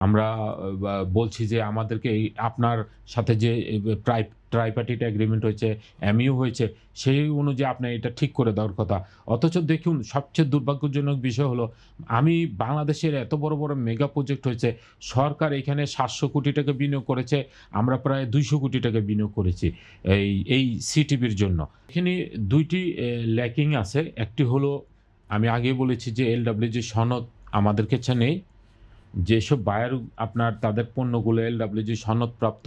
আমরা বলছি যে আমাদেরকে এই আপনার সাথে যে ট্রাইপার্টিট এগ্রিমেন্ট হয়েছে, এমইউ হয়েছে, সেই অনুযায়ী আপনার এটা ঠিক করে দেওয়ার কথা। অথচ দেখুন সবচেয়ে দুর্ভাগ্যজনক বিষয় হলো আমি বাংলাদেশের এত বড়, বড় মেগা প্রজেক্ট হয়েছে। সরকার এখানে ৳৭০০ কোটি বিনিয়োগ করেছে। আমরা প্রায় ৳২০০ কোটি বিনিয়োগ করেছি এই সিটিবির জন্য। এখানে ২ টি ল্যাকিং আছে। একটি হলো আমি আগেই বলেছি যে এলডব্লিউজি সনদ আমাদের কাছে নেই। যেসব বায়ার আপনার তাদের পণ্যগুলো এলডব্লিউজি সনদপ্রাপ্ত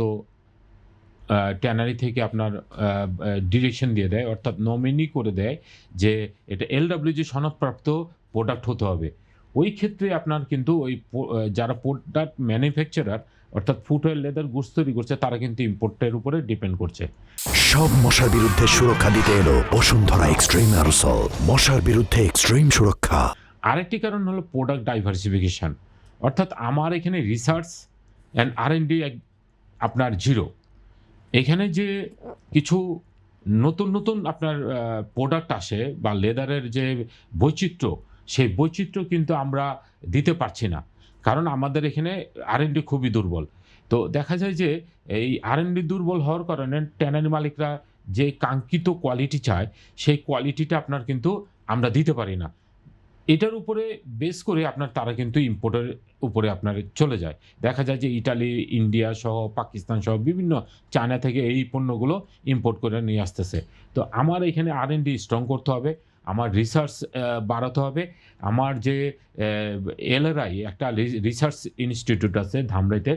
ট্যানারি থেকে আপনার আ আ ডিরেকশন দিয়ে দেয়, অর্থাৎ নমিনি করে দেয় যে এটা এলডব্লিউজি সনদপ্রাপ্ত প্রোডাক্ট হতে হবে। ওই ক্ষেত্রে আপনার কিন্তু ওই যারা প্রোডাক্ট ম্যানুফ্যাকচারার অর্থাৎ ফুটওয়্যার লেদার গুডস তৈরি করছে তারা কিন্তু ইম্পোর্টের উপরে ডিপেন্ড করছে। সব মশার বিরুদ্ধে সুরক্ষা দিতে এলো বসুন্ধরা এক্সট্রিম অ্যারোসল, মশার বিরুদ্ধে এক্সট্রিম সুরক্ষা। আরেকটি কারণ হলো প্রোডাক্ট ডাইভার্সিফিকেশন। অর্থাৎ আমার এখানে রিসার্চ অ্যান্ড আর&ডি আপনার 0। এখানে যে কিছু নতুন, নতুন আপনার প্রোডাক্ট আসে বা লেদারের যে বৈচিত্র্য, সেই বৈচিত্র্য কিন্তু আমরা দিতে পারছি না। কারণ আমাদের এখানে আর&ডি খুবই দুর্বল। তো দেখা যায় যে এই আর&ডি দুর্বল হওয়ার কারণে ট্যানারি মালিকরা যে কাঙ্ক্ষিত কোয়ালিটি চায়, সেই কোয়ালিটিটা আপনার কিন্তু আমরা দিতে পারি না। এটার উপরে বেস করে আপনার তারা কিন্তু ইম্পোর্টের উপরে আপনার চলে যায়। দেখা যায় যে ইটালি, ইন্ডিয়া সহ পাকিস্তান সহ বিভিন্ন চায়না থেকে এই পণ্যগুলো ইম্পোর্ট করে নিয়ে আসতেছে। তো আমার এখানে আর&ডি স্ট্রং করতে হবে। আমার রিসার্চ বাড়াতে হবে। আমার যে এলআরআই একটা রিসার্চ ইনস্টিটিউট আছে ধামরাইতে।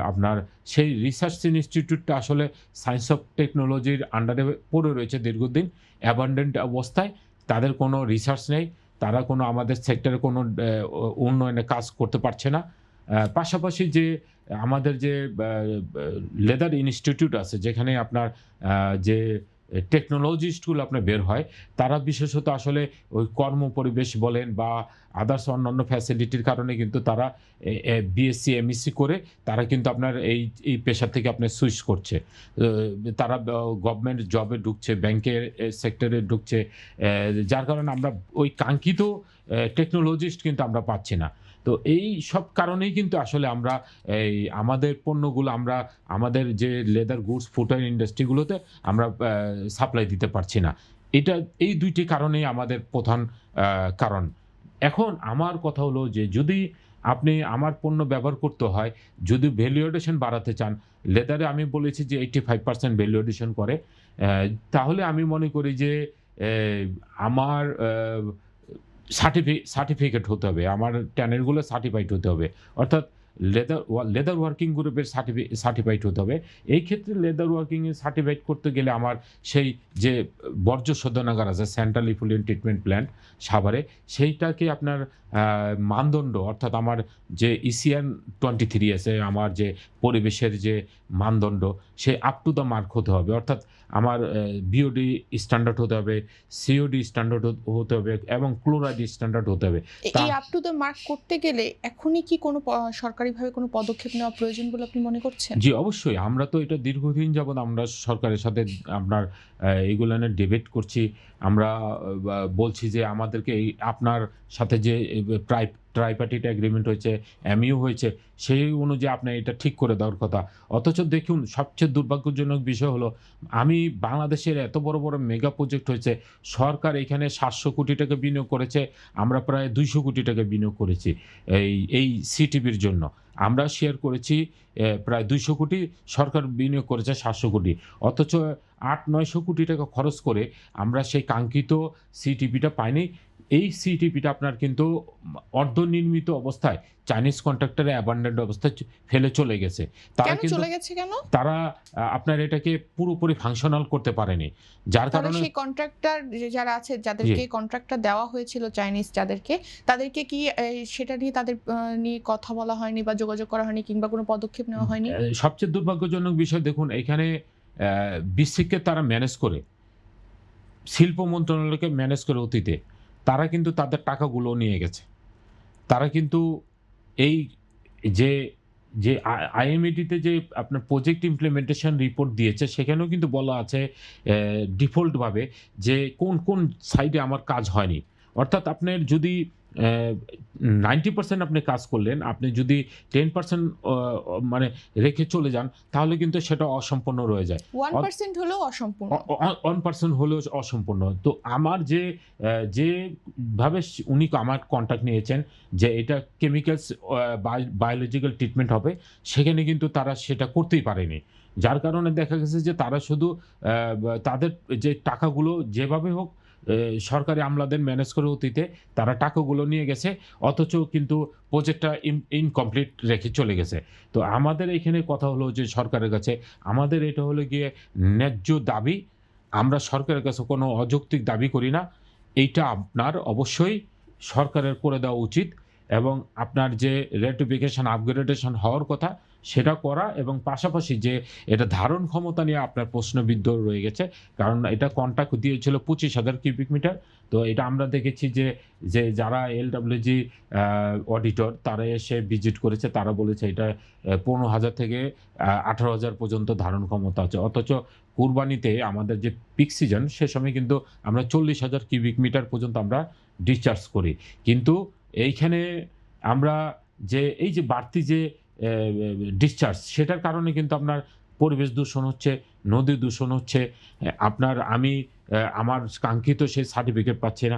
আপনার সেই রিসার্চ ইনস্টিটিউটটা আসলে সায়েন্স অফ টেকনোলজির আন্ডারে পড়ে রয়েছে দীর্ঘদিন। অ্যাবান্ডেন্ট অবস্থায়। তাদের কোনো রিসার্চ নেই। তারা কোনো আমাদের সেক্টরে কোনো উন্নয়নে কাজ করতে পারছে না। পাশাপাশি যে আমাদের যে ব্যা ব্যা লেদার ইনস্টিটিউট আছে যেখানে আপনার যে টেকনোলজিস্ট গুলো আপনার বের হয়, তারা বিশেষত আসলে ওই কর্মপরিবেশ বলেন বা আদার্স অন্যান্য ফ্যাসিলিটির কারণে কিন্তু তারা বিএসসি, এমএসসি করে তারা কিন্তু আপনার এই পেশা থেকে আপনার সুইচ করছে। তারা গভর্নমেন্ট জবে ঢুকছে, ব্যাংকের সেক্টরে ঢুকছে। যার কারণে আমরা ওই কাঙ্ক্ষিত টেকনোলজিস্ট কিন্তু আমরা পাচ্ছি না। তো এই সব কারণেই কিন্তু আসলে আমরা আমাদের পণ্যগুলো আমরা আমাদের যে লেদার গুডস ফুটওয়্যার ইন্ডাস্ট্রি গুলোতে আমরা সাপ্লাই দিতে পারছি না। এটা এই ২ টি কারণেই আমাদের প্রধান আ কারণ। এখন আমার কথা হলো যে যদি আপনি আমার পণ্য ব্যবহার করতে হয়, যদি ভ্যালু এডিশন বাড়াতে চান, লেদারে আমি বলেছি যে 85% ভ্যালু এডিশন করে। তাহলে আমি মনে করি যে এ আমার সার্টিফিকেট হতে হবে। আমার ট্যানারিগুলো সার্টিফাইড হতে হবে। অর্থাৎ লেদার ওয়ার্কিং গ্রুপের সার্টিফাইড হতে হবে। এই ক্ষেত্রে লেদার ওয়ার্কিং এ সার্টিফাইড করতে গেলে আমার সেই যে বর্জ্য শোধনাগার আছে সেন্ট্রাল ইফ্লুয়েন্ট ট্রিটমেন্ট প্ল্যান্ট সাভারে, সেইটাকে আপনার মানদণ্ড অর্থাৎ আমার যে ইসিআন 23 আছে, আমার যে পরিবেশের যে মানদণ্ড, সে আপ টু দ্য মার্ক হতে হবে। অর্থাৎ আমার বিওডি স্ট্যান্ডার্ড হতে হবে, সিওডি স্ট্যান্ডার্ড হতে হবে এবং ক্লোরাইড স্ট্যান্ডার্ড হতে হবে। তা এই আপ টু দ্য মার্ক করতে গেলে এখনই কি কোনো সরকারিভাবে কোনো পদক্ষেপ নেওয়া প্রয়োজন বলে আপনি মনে করছেন? জি, অবশ্যই। আমরা তো এটা দীর্ঘদিন যাবৎ আমরা সরকারের সাথে আপনার এগুলো নিয়ে ডিবেট করছি। আমরা বলছি যে আমাদেরকে আপনার সাথে যে ট্রাইপার্টিট এগ্রিমেন্ট হয়েছে, এমইউ হয়েছে, সেই অনুযায়ী আপনার এটা ঠিক করে দেওয়ার কথা। অথচ দেখুন সবচেয়ে দুর্ভাগ্যজনক বিষয় হলো আমি বাংলাদেশের এত বড়, বড় মেগা প্রজেক্ট হয়েছে। সরকার এখানে ৳৭০০ কোটি বিনিয়োগ করেছে। আমরা প্রায় ৳২০০ কোটি বিনিয়োগ করেছি এই সিটিবির জন্য। আমরা শেয়ার করেছি প্রায় ২০০ কোটি, সরকার বিনিয়োগ করেছে ৭০০ কোটি। অথচ ৮-৯০০ কোটি টাকা খরচ করে আমরা সেই কাঙ্ক্ষিত সিটিপিটা পাইনি। এই সিটিপিটা আপনার কিন্তু অর্ধনির্মিত অবস্থায় চাইনিজ কন্ট্রাক্টর অ্যাবান্ডন্ড অবস্থায় ফেলে চলে গেছে। তারা কেন কিন্তু চলে গেছে কেন? তারা আপনার এটাকে পুরোপুরি ফাংশনাল করতে পারেনি। যার তাহলে কারণে সেই কন্ট্রাক্টর যারা আছে জি। যাদেরকে কন্ট্রাক্টটা দেওয়া হয়েছিল চাইনিজ যাদেরকে, তাদেরকে কি সেটা নিয়ে তাদের নিয়ে কথা বলা হয়নি বা যোগাযোগ করা হয়নি কিংবা কোনো পদক্ষেপ নেওয়া হয়নি? সবচেয়ে দুর্ভাগ্যজনক বিষয় দেখুন এখানে বিসিককে তারা ম্যানেজ করে, শিল্প মন্ত্রণালয়কে ম্যানেজ করে অতীতে। তারা কিন্তু তাদের টাকাগুলো নিয়ে গেছে। তারা কিন্তু এই যে, যে আইএমইডিতে যে আপনার প্রজেক্ট ইমপ্লিমেন্টেশন রিপোর্ট দিয়েছে সেখানেও কিন্তু বলা আছে ডিফল্ট ভাবে যে কোন সাইডে আমার কাজ হয়নি। অর্থাৎ আপনার যদি 90% আপনি কাজ করলেন, আপনি যদি 10% মানে রেখে চলে যান, তাহলে কিন্তু সেটা অসম্পূর্ণ রয়ে যায়। 1% হলেও অসম্পূর্ণ। 1% হলেও অসম্পূর্ণ। তো আমার যেভাবে উনি আমার কন্ট্যাক্ট নিয়েছেন যে এটা কেমিক্যালস বায়োলজিক্যাল ট্রিটমেন্ট হবে, সেখানে কিন্তু তারা সেটা করতেই পারেনি। যার কারণে দেখা গেছে যে তারা শুধু তাদের যে টাকাগুলো যেভাবে হোক সরকারি আমলাদের ম্যানেজ করে অতীতে তারা টাকাগুলো নিয়ে গেছে, অথচ কিন্তু প্রজেক্টটা ইনকমপ্লিট রেখে চলে গেছে। তো আমাদের এখানে কথা হলো যে সরকারের কাছে, আমাদের এটা হলো গিয়ে ন্যায্য দাবি। আমরা সরকারের কাছে কোনো অযৌক্তিক দাবি করি না। এইটা আপনার অবশ্যই সরকারের করে দেওয়া উচিত এবং আপনার যে রেটিফিকেশন আপগ্রেডেশন হওয়ার কথা সেটা করা, এবং পাশাপাশি যে এটা ধারণ ক্ষমতা নিয়ে আপনার প্রশ্নবিদ্ধ রয়ে গেছে। কারণ এটা কন্ট্রাক্ট দিয়েছিল 25,000 কিউবিক মিটার। তো এটা আমরা দেখেছি যে যারা এলডব্লিউজি অডিটর তারা এসে ভিজিট করেছে, তারা বলেছে এটা 15,000 থেকে 18,000 পর্যন্ত ধারণ ক্ষমতা আছে। অথচ কুরবানিতে আমাদের যে পিক সিজন সে সময় কিন্তু আমরা 40,000 কিউবিক মিটার পর্যন্ত আমরা ডিসচার্জ করি। কিন্তু এইখানে আমরা যে এই যে বাড়তি যে ডিসচার্জ সেটার কারণে কিন্তু আপনার পরিবেশ দূষণ হচ্ছে, নদী দূষণ হচ্ছে। আমার কাঙ্ক্ষিত সেই সার্টিফিকেট পাচ্ছি না।